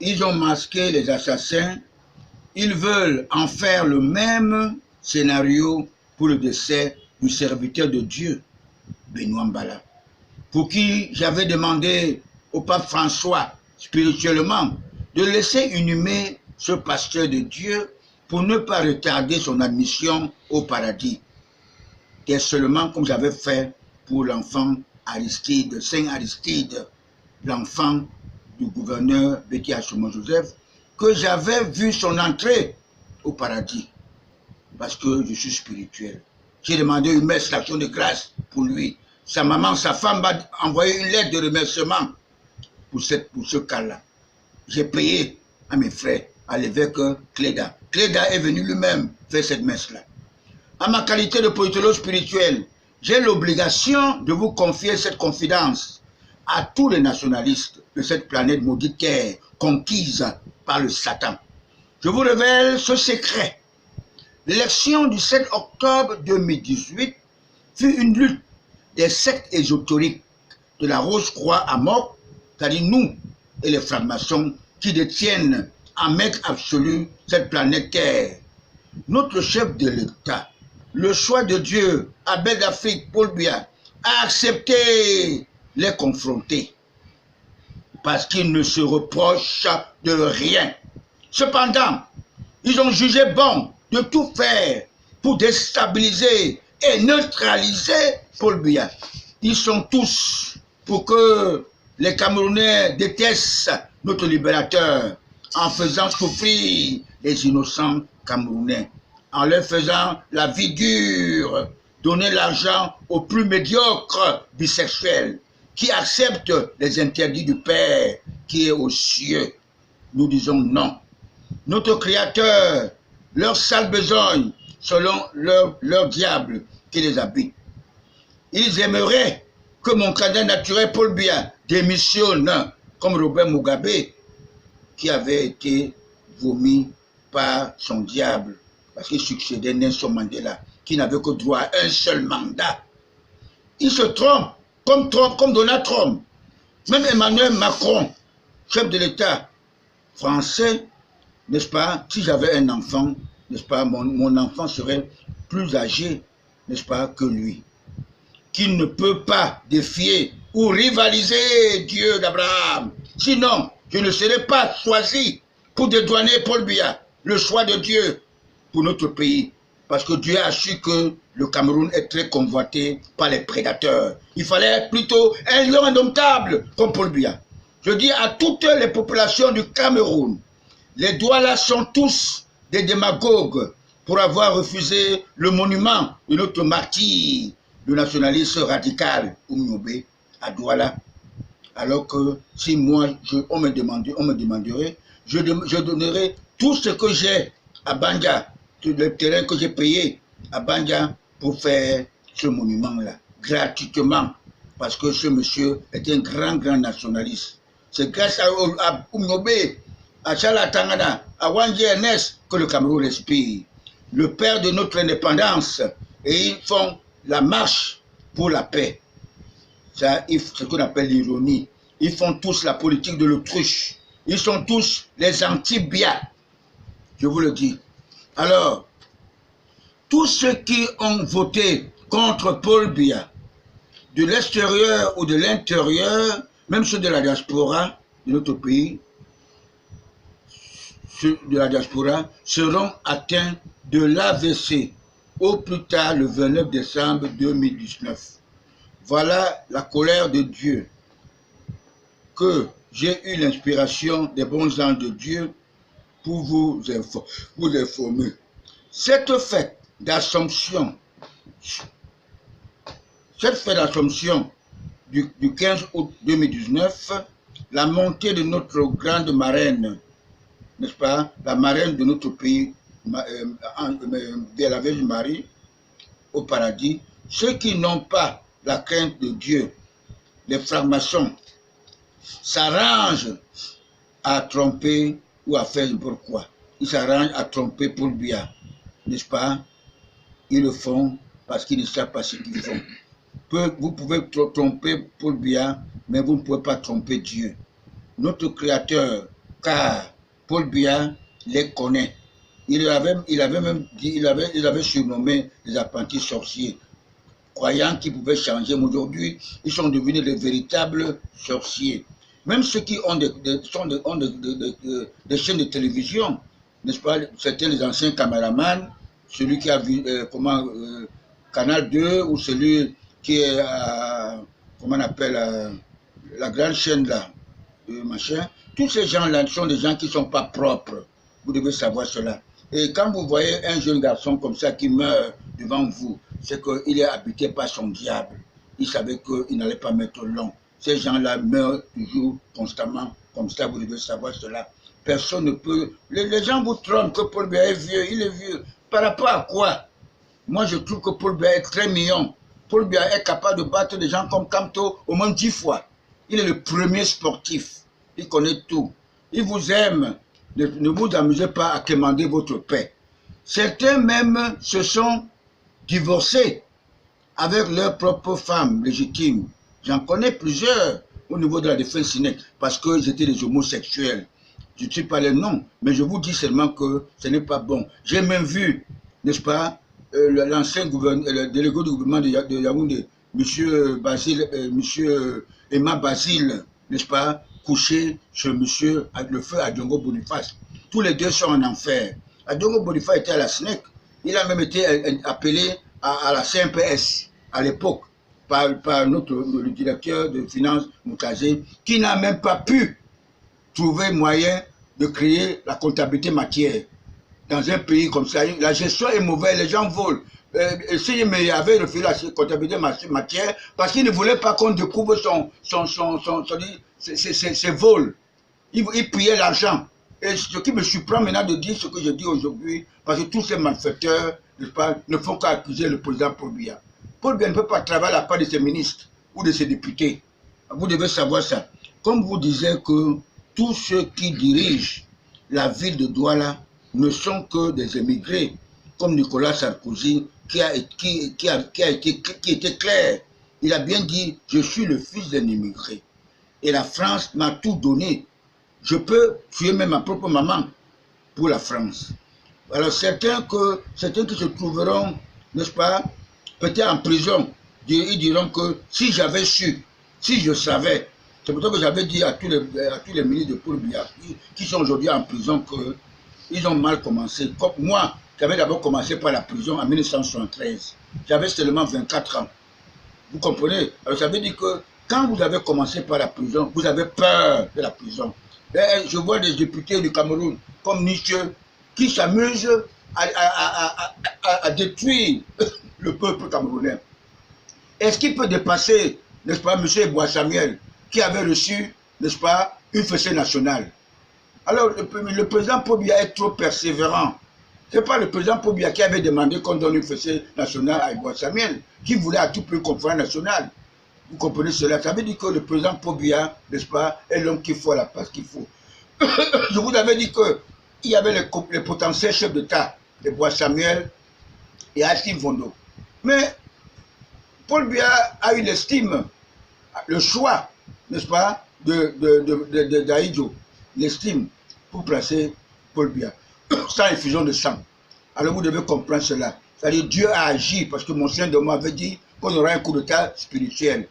ils ont masqué les assassins. Ils veulent en faire le même scénario pour le décès du serviteur de Dieu, Benoît Mbala, pour qui j'avais demandé au pape François, spirituellement, de laisser inhumer ce pasteur de Dieu pour ne pas retarder son admission au paradis. C'est seulement comme j'avais fait pour l'enfant Aristide, Saint Aristide, l'enfant du gouverneur Betty Assouman-Joseph, que j'avais vu son entrée au paradis, parce que je suis spirituel. J'ai demandé une messe d'action de grâce pour lui. Sa maman, sa femme m'a envoyé une lettre de remerciement pour ce cas-là. J'ai payé à mes frères, à l'évêque Cléda. Cléda est venu lui-même faire cette messe-là. En ma qualité de politologue spirituel, j'ai l'obligation de vous confier cette confidence à tous les nationalistes de cette planète maudite terre conquise par le Satan. Je vous révèle ce secret. L'élection du 7 octobre 2018 fut une lutte des sectes ésotériques de la Rose-Croix à mort, c'est-à-dire nous et les francs-maçons qui détiennent en maître absolu cette planète Terre. Notre chef de l'État, le choix de Dieu, Abel d'Afrique, Paul Biya, a accepté les confronter parce qu'ils ne se reprochent de rien. Cependant, ils ont jugé bon de tout faire pour déstabiliser et neutraliser Paul Biya. Ils sont tous pour que les Camerounais détestent notre libérateur en faisant souffrir les innocents Camerounais, en leur faisant la vie dure, donner l'argent aux plus médiocres bisexuels qui acceptent les interdits du Père qui est aux cieux. Nous disons non. Notre Créateur, leur sale besogne, selon leur diable qui les habite. Ils aimeraient que mon candidat naturel Paul Biya démissionne comme Robert Mugabe qui avait été vomi par son diable parce qu'il succédait Nelson Mandela qui n'avait que droit à un seul mandat. Ils se trompent comme Donald Trump. Même Emmanuel Macron, chef de l'État français, n'est-ce pas, si j'avais un enfant, n'est-ce pas, mon enfant serait plus âgé, n'est-ce pas, que lui, qui ne peut pas défier ou rivaliser Dieu d'Abraham. Sinon, je ne serais pas choisi pour dédouaner Paul Biya, le choix de Dieu pour notre pays. Parce que Dieu a su que le Cameroun est très convoité par les prédateurs. Il fallait plutôt un lion indomptable comme Paul Biya. Je dis à toutes les populations du Cameroun, les Douala sont tous des démagogues pour avoir refusé le monument de notre martyr, le nationaliste radical Oumiobe à Douala. Alors que si moi, on me demanderait, je donnerais tout ce que j'ai à Banja, tout le terrain que j'ai payé à Banja pour faire ce monument-là, gratuitement, parce que ce monsieur est un grand nationaliste. C'est grâce à Oumiobe, à Chala Tangana, à Wandji Ernest que le Cameroun respire. Le père de notre indépendance, et ils font la marche pour la paix. C'est ce qu'on appelle l'ironie. Ils font tous la politique de l'autruche. Ils sont tous les anti-Biya. Je vous le dis. Alors, tous ceux qui ont voté contre Paul Biya, de l'extérieur ou de l'intérieur, même ceux de la diaspora de notre pays, ceux de la diaspora seront atteints de l'AVC au plus tard le 29 décembre 2019. Voilà la colère de Dieu, que j'ai eu l'inspiration des bons anges de Dieu pour vous informer. Cette fête d'Assomption, du 15 août 2019, la montée de notre grande marraine, n'est-ce pas, la marraine de notre pays, vers la Vierge Marie, au paradis, ceux qui n'ont pas la crainte de Dieu, les francs-maçons, s'arrangent à tromper ou à faire pourquoi. Ils s'arrangent à tromper Paul Biya, n'est-ce pas? Ils le font parce qu'ils ne savent pas ce qu'ils font. Vous pouvez tromper Paul Biya, mais vous ne pouvez pas tromper Dieu. Notre Créateur, car Paul Biya les connaît. Il avait même dit, il avait surnommé les apprentis sorciers, croyant qu'ils pouvaient changer. Mais aujourd'hui, ils sont devenus des véritables sorciers. Même ceux qui ont des chaînes de télévision, n'est-ce pas, certains des anciens caméramans, celui qui a vu Canal 2 ou celui qui est à, comment on appelle, la grande chaîne là, machin, tous ces gens-là sont des gens qui ne sont pas propres. Vous devez savoir cela. Et quand vous voyez un jeune garçon comme ça qui meurt devant vous, c'est qu'il est habité par son diable. Il savait qu'il n'allait pas mettre long. Ces gens-là meurent toujours, constamment, comme ça, vous devez savoir cela. Personne ne peut... Les gens vous trompent que Paul Biya est vieux, il est vieux. Par rapport à quoi? Moi, je trouve que Paul Biya est très mignon. Paul Biya est capable de battre des gens comme Kamto au moins 10 fois. Il est le premier sportif. Il connaît tout. Il vous aime. Ne vous amusez pas à quémander votre paix. Certains même se sont divorcés avec leurs propres femmes légitimes. J'en connais plusieurs au niveau de la défense Sinek parce qu'ils étaient des homosexuels. Je ne sais pas les noms, mais je vous dis seulement que ce n'est pas bon. J'ai même vu, n'est-ce pas, l'ancien le délégué du gouvernement de Yaoundé, monsieur Emma Basile, n'est-ce pas, couché sur monsieur le feu Adjongo Boniface. Tous les deux sont en enfer. Adjongo Boniface était à la SNEC. Il a même été appelé à la CNPS à l'époque par le directeur de finances Moukazé, qui n'a même pas pu trouver moyen de créer la comptabilité matière. Dans un pays comme ça, la gestion est mauvaise, les gens volent. S'il avait refusé la comptabilité matière, parce qu'il ne voulait pas qu'on découvre ses vols. Il pillait l'argent. Et ce qui me surprend maintenant de dire ce que je dis aujourd'hui, parce que tous ces malfaiteurs ne font qu'accuser le président Paul Biya. Paul Biya ne peut pas travailler à la part de ses ministres ou de ses députés. Vous devez savoir ça. Comme vous disiez que tous ceux qui dirigent la ville de Douala ne sont que des émigrés, comme Nicolas Sarkozy, qui était clair. Il a bien dit, je suis le fils d'un immigré. Et la France m'a tout donné. Je peux tuer même ma propre maman pour la France. Alors certains qui se trouveront, n'est-ce pas, peut-être en prison, ils diront que si j'avais su, si je savais, c'est pour ça que j'avais dit à tous les ministres de Paul Biya qui sont aujourd'hui en prison qu'ils ont mal commencé. Comme moi, j'avais d'abord commencé par la prison en 1973. J'avais seulement 24 ans. Vous comprenez? Alors ça veut dire que quand vous avez commencé par la prison, vous avez peur de la prison. Et je vois des députés du Cameroun, comme Nietzsche, qui s'amusent à détruire le peuple camerounais. Est-ce qu'il peut dépasser, n'est-ce pas, M. Bois Samuel, qui avait reçu, n'est-ce pas, une fessée nationale? Alors, le président Paul Biya est trop persévérant. Ce n'est pas le président Paul Biya qui avait demandé qu'on donne une fessée nationale à Bois Samuel, qui voulait à tout prix une conférence nationale. Vous comprenez cela? Ça veut dire que le président Paul Biya, n'est-ce pas, est l'homme qu'il faut à la place qu'il faut. Je vous avais dit qu'il y avait les potentiels chefs d'État, les Bois Samuel et Achille Vondo. Mais Paul Biya a eu l'estime, le choix, n'est-ce pas, d'Aïdjo, l'estime pour placer Paul Biya, sans effusion de sang. Alors vous devez comprendre cela. C'est-à-dire Dieu a agi, parce que mon Saint de moi avait dit qu'on aura un coup d'État spirituel.